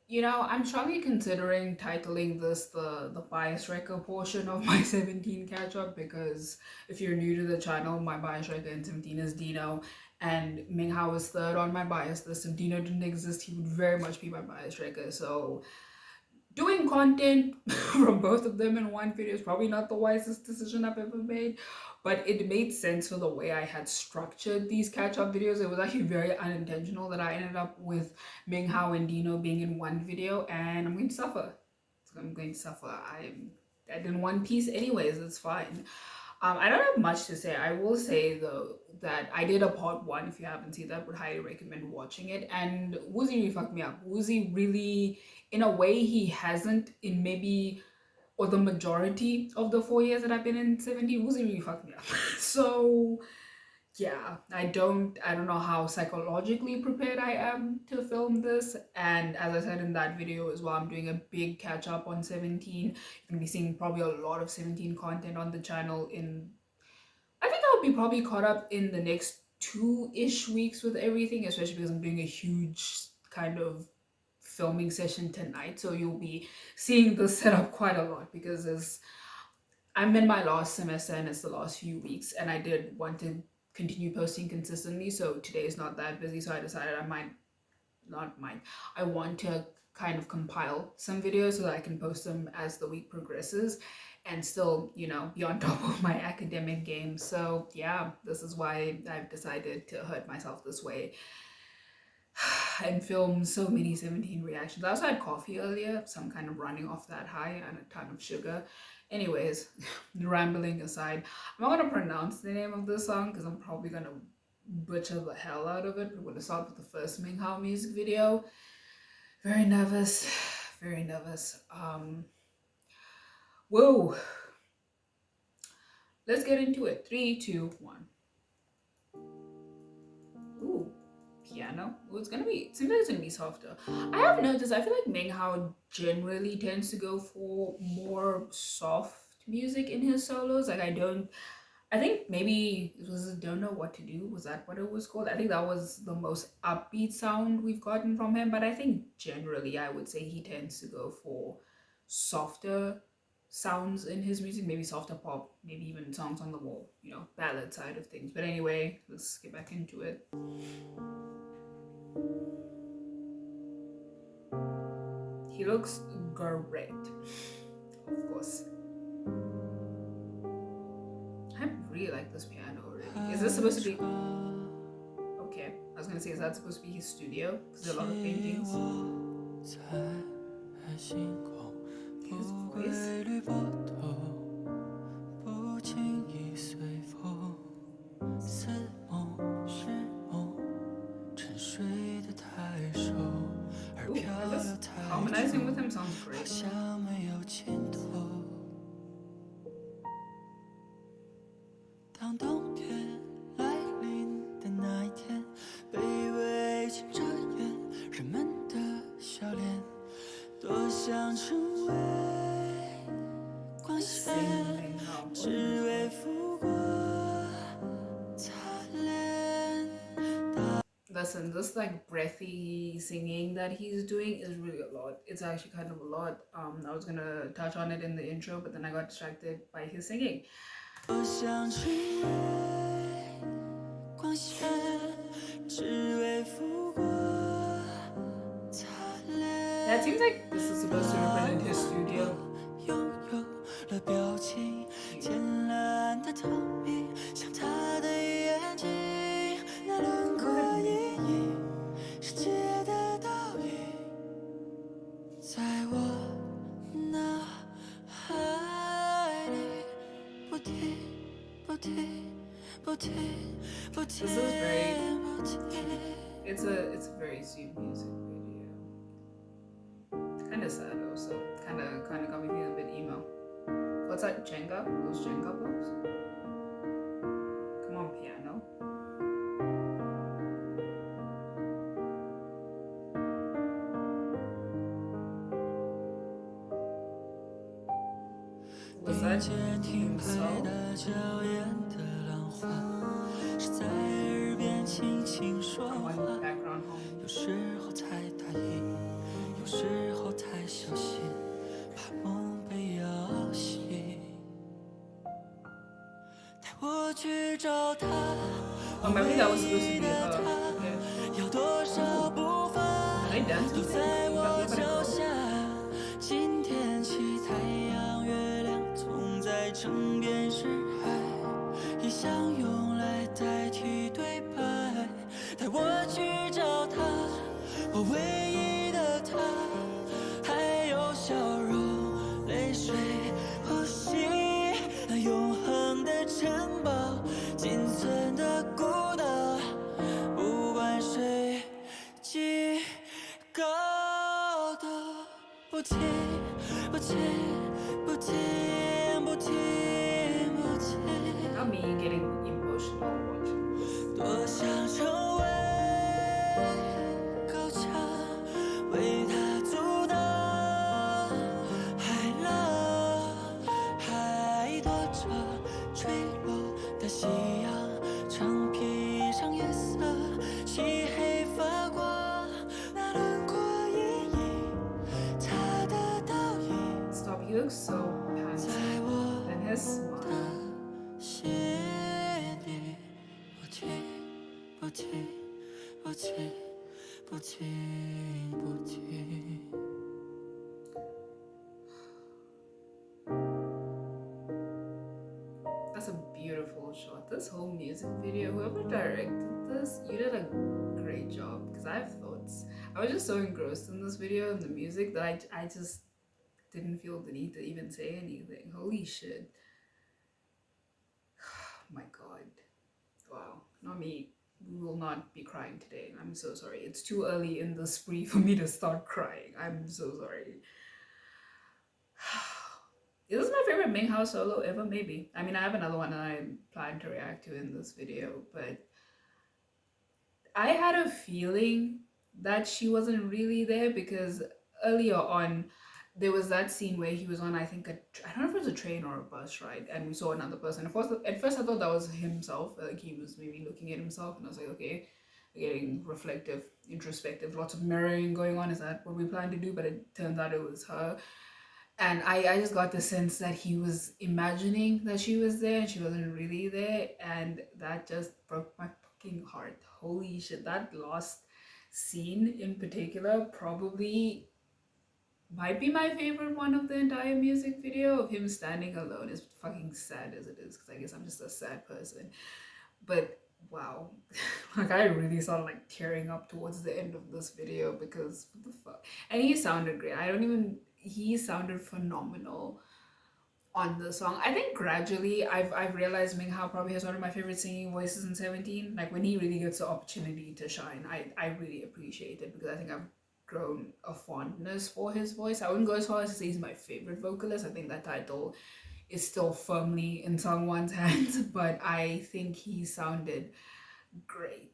You know, I'm strongly considering titling this the bias wrecker portion of my 17 catch up, because if you're new to the channel, my bias wrecker in 17 is Dino, and Ming Hao was third on my bias list. If Dino didn't exist, he would very much be my bias wrecker. So doing content from both of them in one video is probably not the wisest decision I've ever made, but it made sense for the way I had structured these catch-up videos. It was actually very unintentional that I ended up with Ming Hao and Dino being in one video, and I'm going to suffer. I'm going to suffer. I'm dead in one piece anyways, it's fine. I don't have much to say. I will say though that I did a part one. If you haven't seen that, would highly recommend watching it. And Woozy really fucked me up. Woozy really, in a way, he hasn't in maybe or the majority of the 4 years that I've been in 17. Woozy really fucked me up. So yeah, I don't know how psychologically prepared I am to film this. And as I said in that video as well, I'm doing a big catch up on 17. You're gonna be seeing probably a lot of 17 content on the channel. In I think I'll be probably caught up in the next 2-ish weeks with everything, especially because I'm doing a huge kind of filming session tonight. So you'll be seeing this setup quite a lot, because as I'm in my last semester and it's the last few weeks, and I did want to continue posting consistently. So today is not that busy, so I decided I want to kind of compile some videos so that I can post them as the week progresses and still, you know, be on top of my academic game. So yeah, this is why I've decided to hurt myself this way and film so many 17 reactions. I also had coffee earlier, so I'm kind of running off that high and a ton of sugar. Anyways, rambling aside, I'm not gonna pronounce the name of this song because I'm probably gonna butcher the hell out of it. We're gonna start with the first Ming Hao music video. Very nervous, very nervous. Whoa. Let's get into it. 3, 2, 1. Ooh, piano. Well, it seems like it's gonna be softer. I have noticed, I feel like Ming Hao generally tends to go for more soft music in his solos. Like, I think maybe it was Don't Know What to Do. Was that what it was called? I think that was the most upbeat sound we've gotten from him. But I think generally I would say he tends to go for softer sounds in his music, maybe softer pop, maybe even songs on the more, you know, ballad side of things. But anyway, let's get back into it. He looks great, of course. I really like this piano already. Is this supposed to be... Okay, I was gonna say, is that supposed to be his studio? Because there are a lot of paintings. His voice. Ooh, just harmonizing with him sounds great. Listen, this like breathy singing that he's doing is really a lot. It's actually kind of a lot. I was gonna touch on it in the intro, but then I got distracted by his singing. That seems like this is supposed to represent his studio. This is very... It's a very sweet music video. Kind of sad also. Kind of got me feeling a bit emo. What's that, Jenga? Those Jenga blocks? Come on, piano. Was that himself? Background home. Oh, maybe that was supposed to be her. Okay. Are they dancing? Look at it go. 今天起，太阳、月亮总在城边是海，也想用来代替对白，带我去找他，我唯一的他，还有笑容、泪水、呼吸，那永恒的城堡，仅存的孤岛，不管谁几高度。不停，不停，不停，不停，不停。 Not me getting emotional watching this. 多想成为高墙，为他阻挡海浪，还躲着坠落的夕阳，常披上夜色，漆黑发光，那轮廓阴影，他的倒影， Stop, he looks so 在 handsome. 我 And his smile. 心里，不停，不停，不停，不停，不停。 That's a beautiful shot. This whole music video, whoever directed this, you did a great job. Because I have thoughts. I was just so engrossed in this video and the music that I just didn't feel the need to even say anything. Holy shit. Oh my god. Wow. Not me. We will not be crying today. I'm so sorry. It's too early in the spree for me to start crying. I'm so sorry. Is this my favorite Minghao solo ever? Maybe. I mean, I have another one that I plan to react to in this video, but I had a feeling that she wasn't really there because earlier on, there was that scene where he was on, I think, I don't know if it was a train or a bus, right? And we saw another person. At first I thought that was himself, like he was maybe looking at himself, and I was like, okay, we're getting reflective, introspective, lots of mirroring going on. Is that what we plan to do? But it turns out it was her. And I just got the sense that he was imagining that she was there and she wasn't really there, and that just broke my fucking heart. Holy shit, that last scene in particular probably might be my favorite one of the entire music video, of him standing alone, as fucking sad as it is, because I guess I'm just a sad person. But wow, like I really started like tearing up towards the end of this video because what the fuck. And he sounded great. He sounded phenomenal on the song. I think gradually I've realized Minghao probably has one of my favorite singing voices in 17. Like when he really gets the opportunity to shine, I really appreciate it, because I think I've grown a fondness for his voice. I wouldn't go as far as to say he's my favorite vocalist. I think that title is still firmly in someone's hands, but I think he sounded great.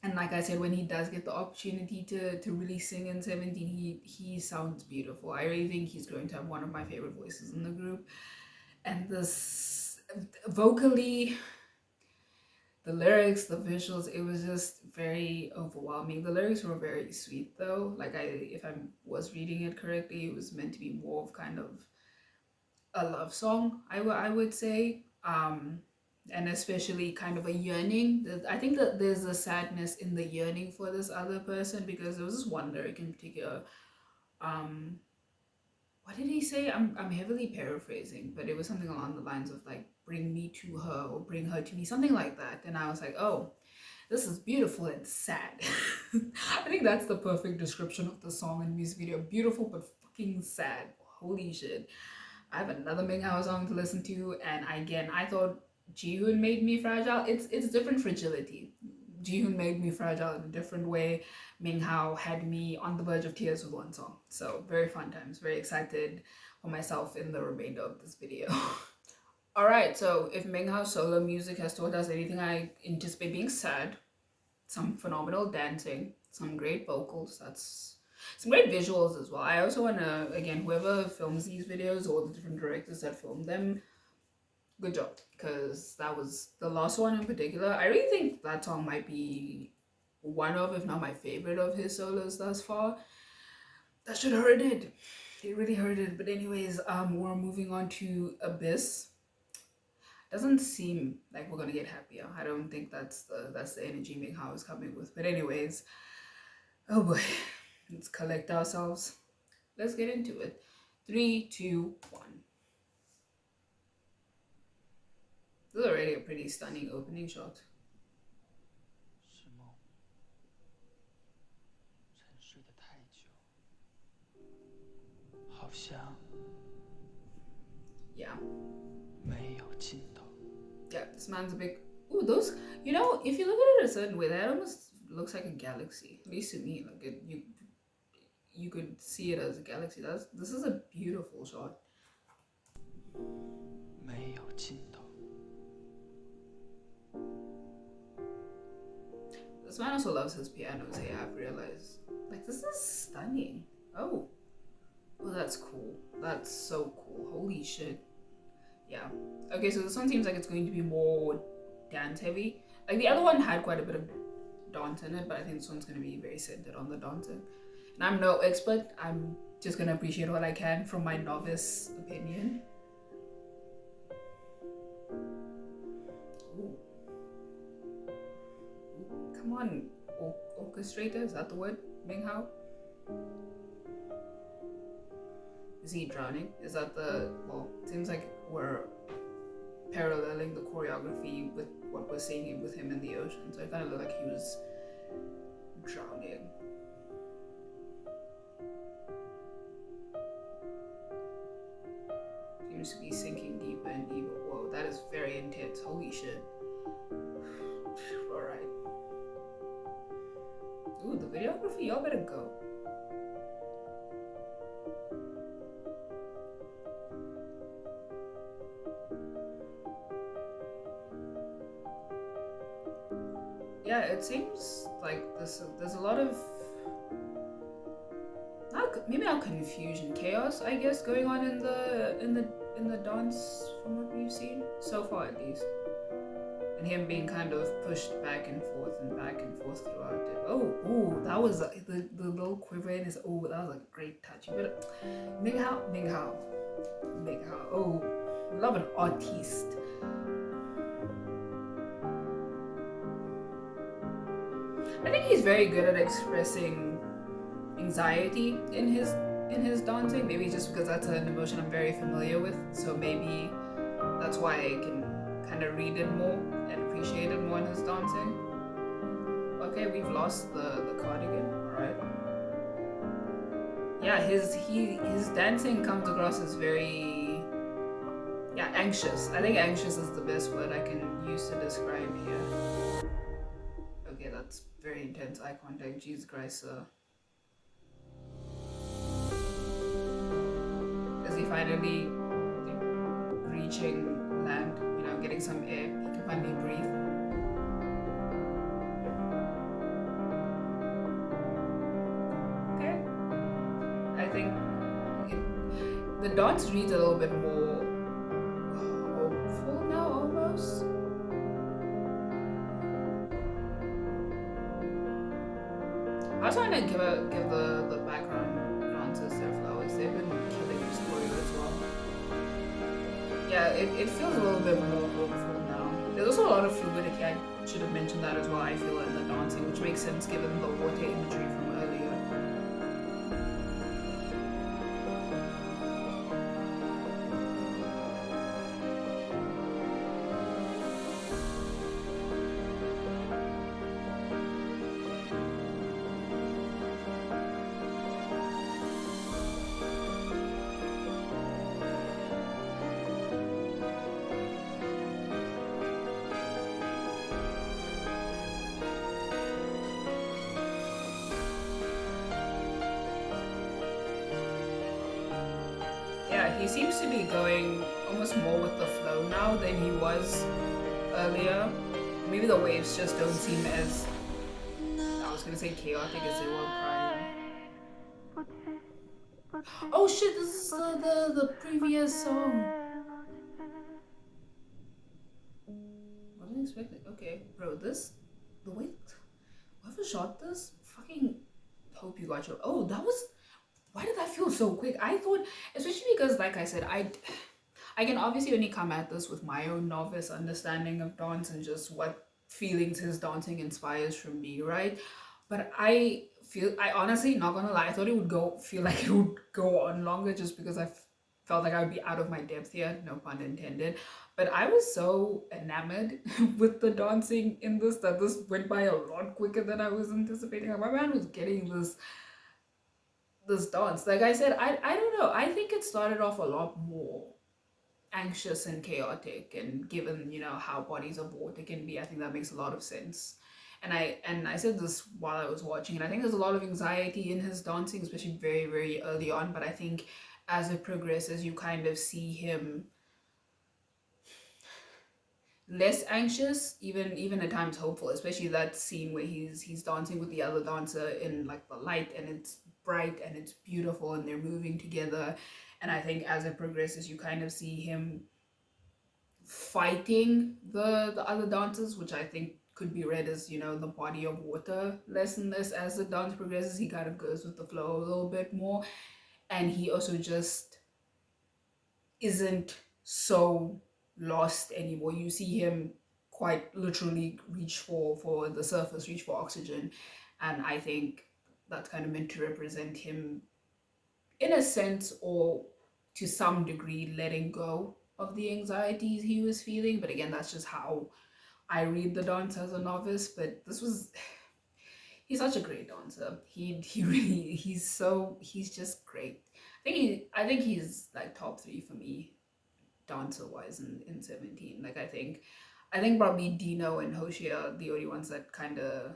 And like I said, when he does get the opportunity to really sing in 17, he sounds beautiful. I really think he's going to have one of my favorite voices in the group. And this, vocally, the lyrics, the visuals, it was just very overwhelming. The lyrics were very sweet though. Like if I was reading it correctly, it was meant to be more of kind of a love song, I would say. And especially kind of a yearning. I think that there's a sadness in the yearning for this other person, because there was this one lyric in particular. What did he say? I'm heavily paraphrasing, but it was something along the lines of like, bring me to her or bring her to me, something like that. And I was like, oh, this is beautiful and sad. I think that's the perfect description of the song and music video. Beautiful but fucking sad. Holy shit. I have another Minghao song to listen to, and again, I thought Jihoon made me fragile. It's different fragility. Jihoon made me fragile in a different way. Minghao had me on the verge of tears with one song. So very fun times. Very excited for myself in the remainder of this video. Alright, so if Minghao's solo music has taught us anything, I anticipate being sad, some phenomenal dancing, some great vocals, that's some great visuals as well. I also want to, again, whoever films these videos or the different directors that filmed them, good job, because that was the last one in particular. I really think that song might be one of, if not my favorite of his solos thus far. That should hurt it. It really hurted. But anyways, we're moving on to Abyss. Doesn't seem like we're gonna get happier. I don't think that's the energy Ming Hao is coming with. But anyways, oh boy, let's collect ourselves. Let's get into it. 3, 2, 1. This is already a pretty stunning opening shot. Yeah. Yeah, this man's a big. Ooh, those. You know, if you look at it a certain way, that almost looks like a galaxy. At least to me, like you could see it as a galaxy. This is a beautiful shot. This man also loves his pianos. Hey, I've realized. Like, this is stunning. Oh, that's cool. That's so cool. Holy shit. Yeah. Okay, so this one seems like it's going to be more dance heavy. Like the other one had quite a bit of dance in it, but I think this one's going to be very centered on the dancing. And I'm no expert. I'm just going to appreciate what I can from my novice opinion. Ooh. Come on, orchestrator, is that the word? Ming Hao? Is he drowning? Is that the, well, it seems like we're paralleling the choreography with what we're seeing with him in the ocean. So it kind of looked like he was drowning. Seems to be sinking deeper and deeper. Whoa, that is very intense. Holy shit. Alright. Ooh, the videography, y'all better go. Yeah, it seems like there's a lot of maybe not confusion, chaos, I guess, going on in the dance from what we've seen so far, at least, and him being kind of pushed back and forth throughout it. Oh, that was the little quiver in his. Oh, that was a great touch. You better Ming Hao. Oh, love an artiste. I think he's very good at expressing anxiety in his dancing. Maybe just because that's an emotion I'm very familiar with. So maybe that's why I can kind of read it more and appreciate it more in his dancing. Okay, we've lost the cardigan. All right. Yeah, his dancing comes across as very anxious. I think anxious is the best word I can use to describe here. Okay, that's very intense eye contact. Jesus Christ, sir. Is he finally reaching land? You know, getting some air. He can finally breathe. Okay. I think the dance reads a little bit more hopeful now, almost. I was trying to give the background dancers their flowers. They've been killing the story as well. Yeah, it feels a little bit more hopeful now. There's also a lot of fluidity. I should have mentioned that as well. I feel in the dancing, which makes sense given the water imagery from earlier. Yeah, he seems to be going almost more with the flow now than he was earlier. Maybe the waves just don't seem as, I was gonna say chaotic as they were prior. Oh shit, this is the previous song. Wasn't expecting. Okay, bro, the way whoever shot this, fucking hope you got your. Oh, that was. Why did that feel so quick? I thought, especially because, like I said, I can obviously only come at this with my own novice understanding of dance and just what feelings his dancing inspires from me, right? But I honestly, not gonna lie, I thought it would feel like it would go on longer just because felt like I would be out of my depth here, no pun intended. But I was so enamored with the dancing in this that this went by a lot quicker than I was anticipating. Like, my man was getting this dance. Like I said, I don't know. I think it started off a lot more anxious and chaotic, and given, how bodies of water can be, I think that makes a lot of sense. And I said this while I was watching, and I think there's a lot of anxiety in his dancing, especially very, very early on. But I think as it progresses, you kind of see him less anxious, even at times hopeful, especially that scene where he's dancing with the other dancer in like the light, and it's bright and it's beautiful and they're moving together. And I think as it progresses, you kind of see him fighting the other dancers, which I think could be read as, the body of water less and less. As the dance progresses, he kind of goes with the flow a little bit more, and he also just isn't so lost anymore. You see him quite literally reach for the surface, reach for oxygen, and I think that's kind of meant to represent him in a sense, or to some degree, letting go of the anxieties he was feeling. But again, that's just how I read the dance as a novice. But he's such a great dancer. He really, he's just great. I think he's like top three for me, dancer wise, in 17. Like I think probably Dino and Hoshi are the only ones that kind of,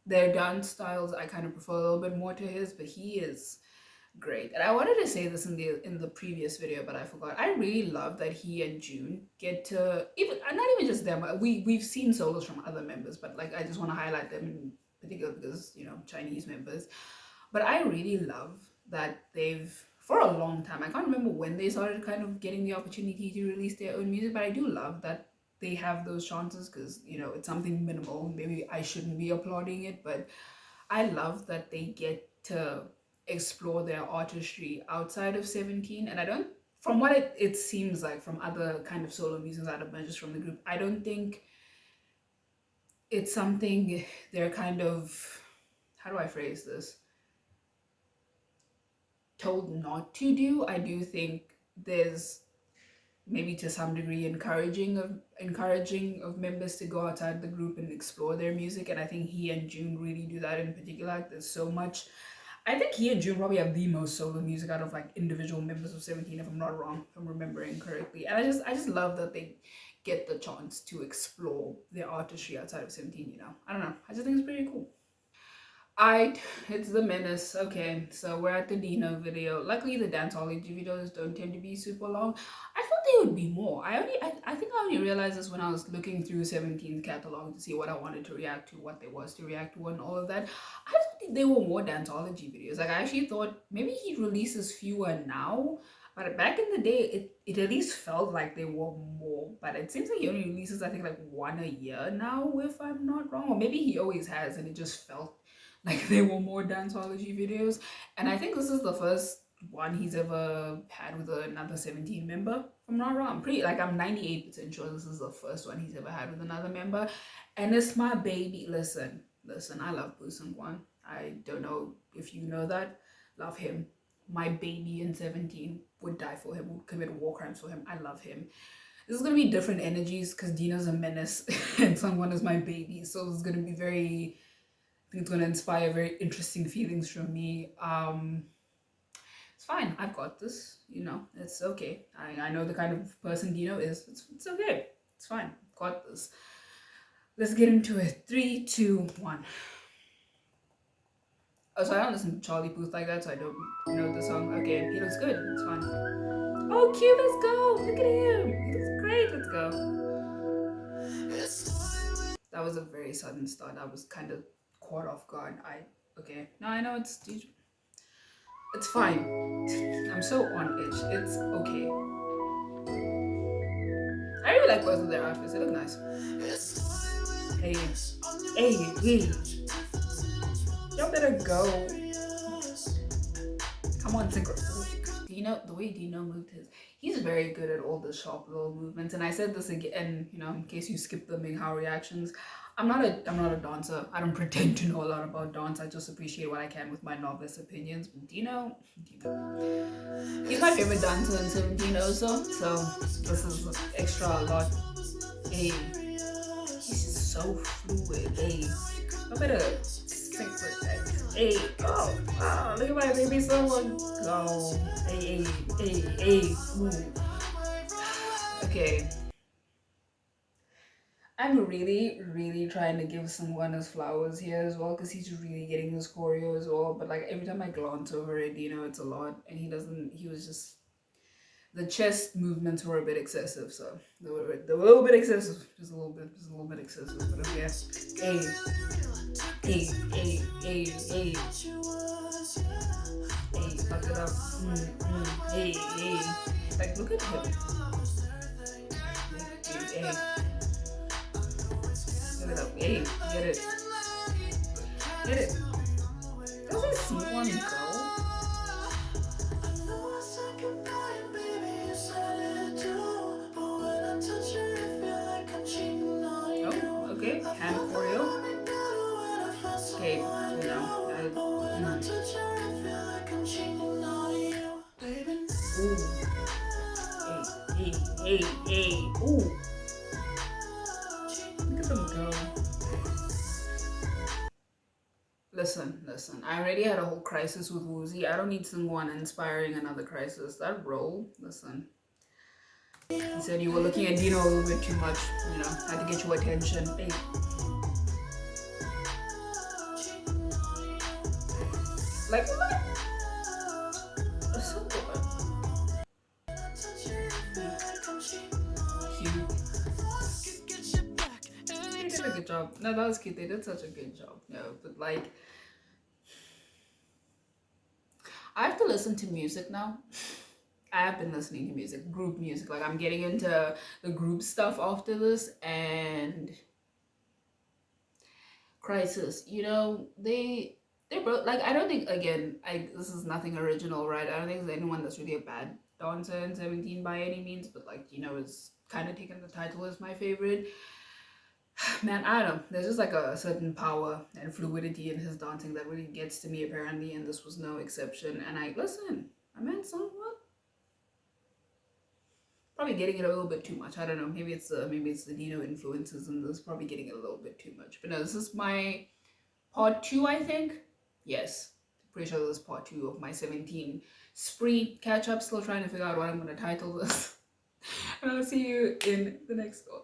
their dance styles I kind of prefer a little bit more to his, but he is great. And I wanted to say this in the previous video, but I forgot. I really love that he and June get to, even not even just them. We've seen solos from other members, but like I just want to highlight them in particular because, Chinese members. But I really love that they've, for a long time, I can't remember when they started kind of getting the opportunity to release their own music, but I do love that they have those chances because, it's something minimal. Maybe I shouldn't be applauding it, but I love that they get to explore their artistry outside of 17. And I don't, from what it seems like from other kind of solo music that emerges from the group, I don't think it's something they're kind of, how do I phrase this, told not to do. I do think there's maybe to some degree encouraging of members to go outside the group and explore their music, and I think he and June really do that in particular. Like, there's so much. I think he and June probably have the most solo music out of like individual members of 17, if I'm not wrong, if I'm remembering correctly. And I just love that they get the chance to explore their artistry outside of 17. I don't know, I just think it's pretty cool. It's the menace. Okay, so we're at the Dino video. Luckily, the Danceology videos don't tend to be super long. I thought they would be more. I think I only realized this when I was looking through 17's catalog to see what I wanted to react to, what there was to react to, and all of that. I thought they were more Danceology videos. Like, I actually thought maybe he releases fewer now, but back in the day, it at least felt like they were more. But it seems like he only releases, I think, like one a year now, if I'm not wrong. Or maybe he always has, and it just felt like they were more Danceology videos. And I think this is the first one he's ever had with another 17 member, if I'm not wrong. I'm 98% sure this is the first one he's ever had with another member. And it's my baby. Listen, I love Boo Seung-kwan. I don't know if you know that. Love him. My baby in 17, would die for him, would commit war crimes for him. I love him. This is gonna be different energies because Dino's a menace and someone is my baby. So it's gonna be very, I think it's going to inspire very interesting feelings from me. It's fine. I've got this. It's okay. I know the kind of person Dino is. It's okay. It's fine. I've got this. Let's get into it. 3, 2, 1. Oh, so I don't listen to Charlie Puth like that, so I don't know the song. Okay, he looks good. It's fine. Oh, cute. Let's go. Look at him. He looks great. Let's go. That was a very sudden start. I was kind of caught off guard. Okay. No, I know it's fine. I'm so on edge. It's okay. I really like both of their outfits. They look nice. Hey. Y'all better go. Come on, Synchro. Dino, the way Dino moved He's very good at all the sharp little movements. And I said this again, you know, in case you skip the Ming Hao reactions. I'm not a dancer. I don't pretend to know a lot about dance. I just appreciate what I can with my novice opinions. But Dino, he's my favorite dancer in 17 also. So this is extra a lot. Hey, he's just so fluid. Hey, I better sing for that. Hey, oh, wow, look at my baby someone go. Hey, hey, hey, hey. Ooh. Okay. I'm really, really trying to give someone his flowers here as well because he's really getting his choreo as well. But like every time I glance over it, you know, it's a lot, and he was just the chest movements were a bit excessive, so they were a little bit excessive, just a little bit excessive. But okay, hey, hey, hey, hey, hey, hey, fuck it up, hey, hey, like look at him, hey, hey, look it up, hey, get it, does he see one go? Oh, okay, hand choreo. Okay, you know, ooh, hey, hey, hey, hey, ooh, look at them go. Listen, I already had a whole crisis with Woozy. I don't need someone inspiring another crisis. That role, listen. He said you were looking at Dino a little bit too much, you know, had to get your attention. Hey. Like, what? So good. Cute. They did a good job. No, that was cute. They did such a good job. No, but like, I have to listen to music now. I have been listening to music, group music. Like, I'm getting into the group stuff after this, and Crisis, you know, they're both like, I don't think, again, this is nothing original, right? I don't think there's anyone that's really a bad dancer in 17 by any means, but like, you know, is kind of taking the title as my favorite. Man, I don't know, there's just like a certain power and fluidity in his dancing that really gets to me apparently, and this was no exception. And I listen, I meant somewhat, probably getting it a little bit too much. I don't know, maybe it's the Dino influences in this, probably getting it a little bit too much. But no, this is my part 2, I think. Yes, pretty sure this is part 2 of my 17 spree catch up. Still trying to figure out what I'm going to title this. And I'll see you in the next one.